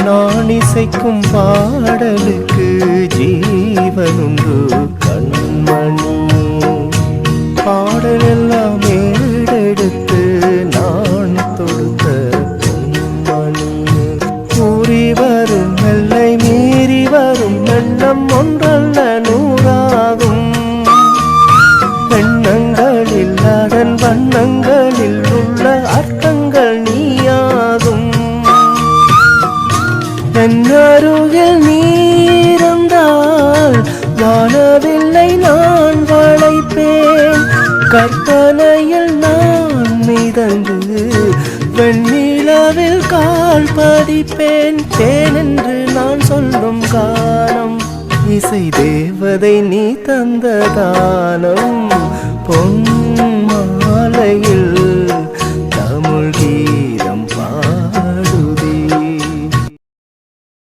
நான் இசைக்கும் பாடலுக்கு ஜீவனுண்டு கண்மணி. பாடலெல்லாம் ஏடெடுத்து நான் தொடுத்த பொன்மணி. கூறி வரும் எல்லை மீறி வரும் எண்ணம் ஒன்றல்ல நூறாகும். எண்ணங்களில் அதன் வண்ணங்களில் உள்ள அர்த்தங்கள் நீயாகும். என்னருகில் நீருந்தால் வானவில்லை நான் வளைப்பேன். கற்பனையில் நான் மிதந்து வெண்ணிலவில் கால் பதிப்பேன். தேன் என்று நான் சொல்லும் காலம் இசை தேவதை நீ தந்த தானம் பொன்